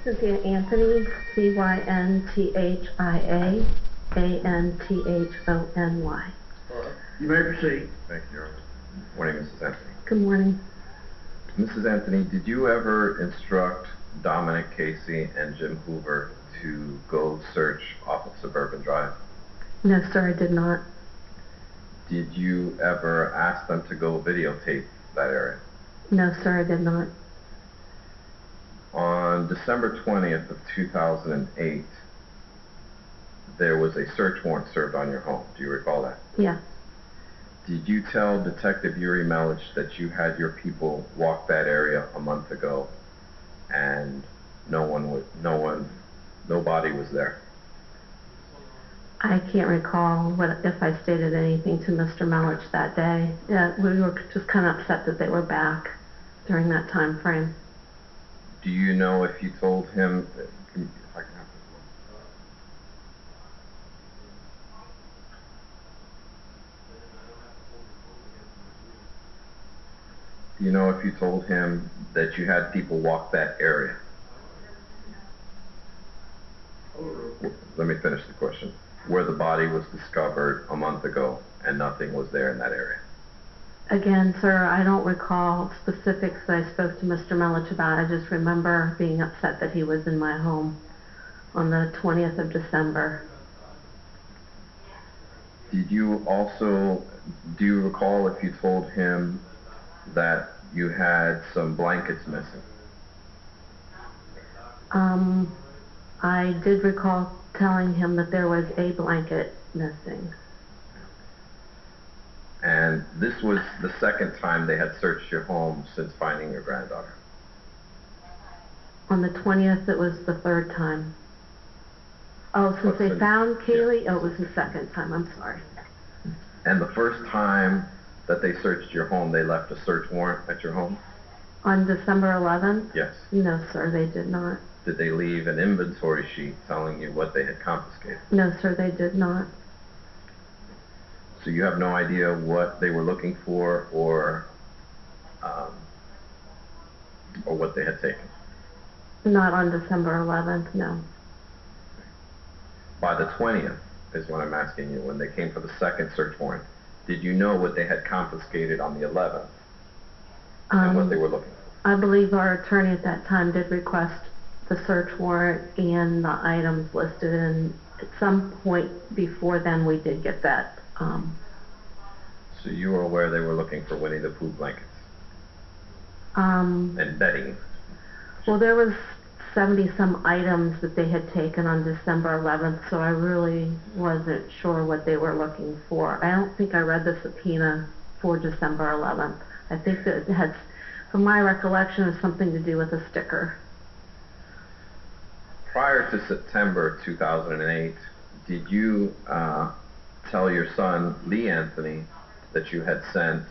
Cynthia Anthony, Cynthia Anthony. You may proceed. Thank you, Your Honor. Morning, Mrs. Anthony. Good morning. Mrs. Anthony, did you ever instruct Dominic Casey and Jim Hoover to go search off of Suburban Drive? No, sir, I did not. Did you ever ask them to go videotape that area? No, sir, I did not. On December 20th of 2008, there was a search warrant served on your home. Do you recall that? Yeah. Did you tell Detective Yuri Melich that you had your people walk that area a month ago and nobody was there? I can't recall if I stated anything to Mr. Melich that day. Yeah, we were just kind of upset that they were back during that time frame. Do you know if you told him? Do you know if you told him that you had people walk that area? Let me finish the question. Where the body was discovered a month ago and nothing was there in that area? Again, sir, I don't recall specifics that I spoke to Mr. Melich about. I just remember being upset that he was in my home on the 20th of December. Do you recall if you told him that you had some blankets missing? I did recall telling him that there was a blanket missing. And this was the second time they had searched your home since finding your granddaughter? On the 20th, it was the third time. Oh, since they found Kaylee? Yeah. Oh, it was the second time. I'm sorry. And the first time that they searched your home, they left a search warrant at your home? On December 11th? Yes. No, sir, they did not. Did they leave an inventory sheet telling you what they had confiscated? No, sir, they did not. So you have no idea what they were looking for or what they had taken? Not on December 11th, no. By the 20th is what I'm asking you. When they came for the second search warrant, did you know what they had confiscated on the 11th and what they were looking for? I believe our attorney at that time did request the search warrant and the items listed, and at some point before then we did get that. So you were aware they were looking for Winnie the Pooh blankets? And bedding? Well, there was 70-some items that they had taken on December 11th, so I really wasn't sure what they were looking for. I don't think I read the subpoena for December 11th. I think that it had, from my recollection, it was something to do with a sticker. Prior to September 2008, did you tell your son, Lee Anthony, that you had sent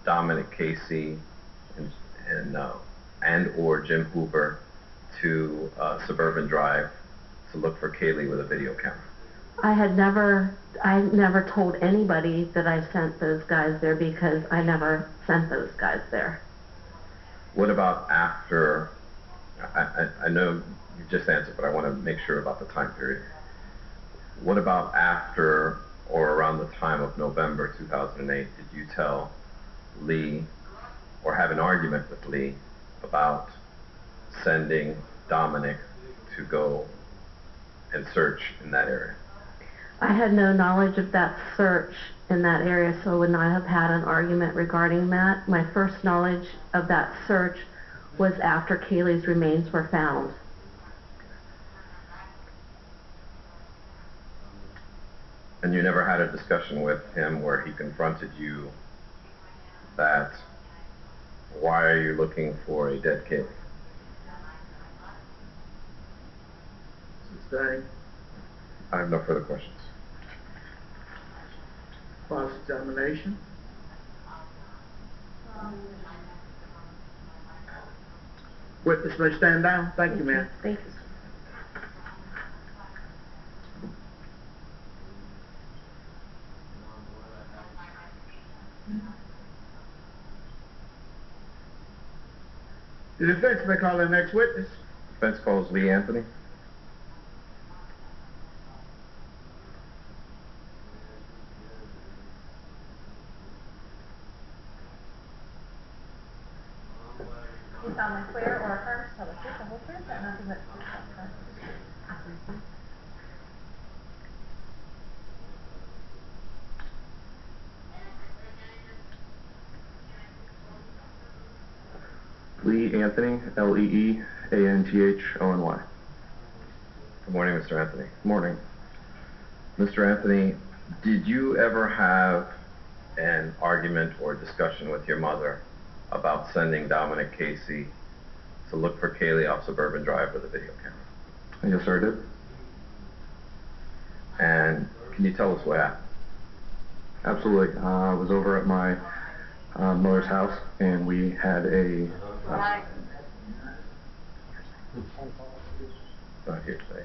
Dominic Casey and or Jim Hoover to Suburban Drive to look for Kaylee with a video camera? I never told anybody that I sent those guys there because I never sent those guys there. What about after, I know you just answered, but I want to make sure about the time period. What about after or around the time of November 2008, did you tell Lee or have an argument with Lee about sending Dominic to go and search in that area? I had no knowledge of that search in that area, so I would not have had an argument regarding that. My first knowledge of that search was after Kaylee's remains were found. And you never had a discussion with him where he confronted you that, why are you looking for a dead kid? Sustained. I have no further questions. Cross-examination. Witness may stand down. Thank you, ma'am. Thank you. The defense may call their next witness. Defense calls Lee Anthony. You found the clear or affirm to tell the truth, the whole truth, and nothing but the truth, so help you God. Lee Anthony, Leeanthony. Good morning, Mr. Anthony. Morning. Mr. Anthony, did you ever have an argument or discussion with your mother about sending Dominic Casey to look for Kaylee off Suburban Drive with a video camera? Yes, sir, I did. And can you tell us what happened? Absolutely. I was over at my mother's house, and we had a... Not here today.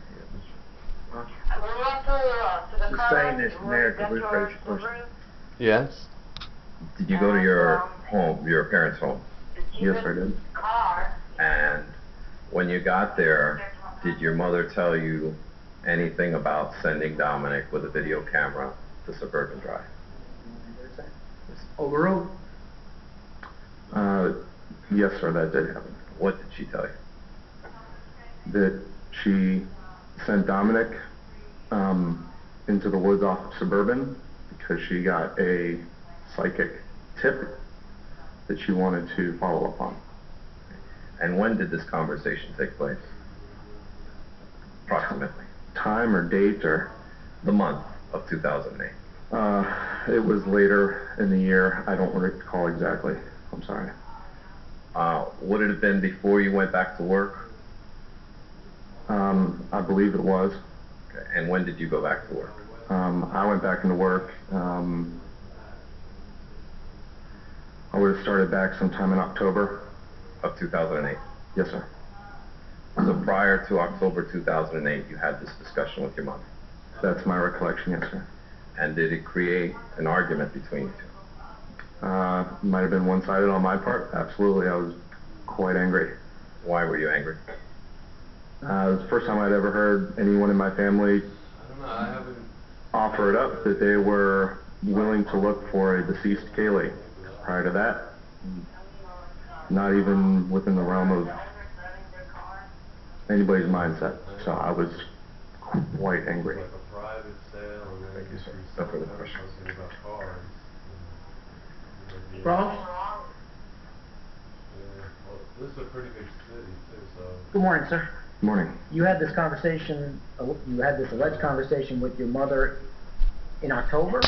Just saying this narrative, rephrase your question. Yes. Did you go to your home, your parents' home? Yes, sir, I did. And when you got there, did your mother tell you anything about sending Dominic with a video camera to Suburban Drive? Overruled. Yes, sir, that did happen. What did she tell you? That she sent Dominic into the woods off of Suburban because she got a psychic tip that she wanted to follow up on. And when did this conversation take place? Approximately. Time or date or... The month of 2008. It was later in the year. I don't recall exactly. I'm sorry. Would it have been before you went back to work? I believe it was. Okay. And when did you go back to work? I went back into work. I would have started back sometime in October. Of 2008? Yes, sir. So prior to October 2008, you had this discussion with your mother? That's my recollection, yes, sir. And did it create an argument between you two? Might have been one-sided on my part. Absolutely. I was quite angry. Why were you angry? It was the first time I'd ever heard anyone in my family offer it up that they were willing to look for a deceased Kaylee. Prior to that, not even within the realm of anybody's mindset. So I was quite angry. Thank you, sir. No further questions. Ross? This is a pretty big city too, so. Good morning, sir. Good morning. You had this conversation, you had this alleged conversation with your mother in October?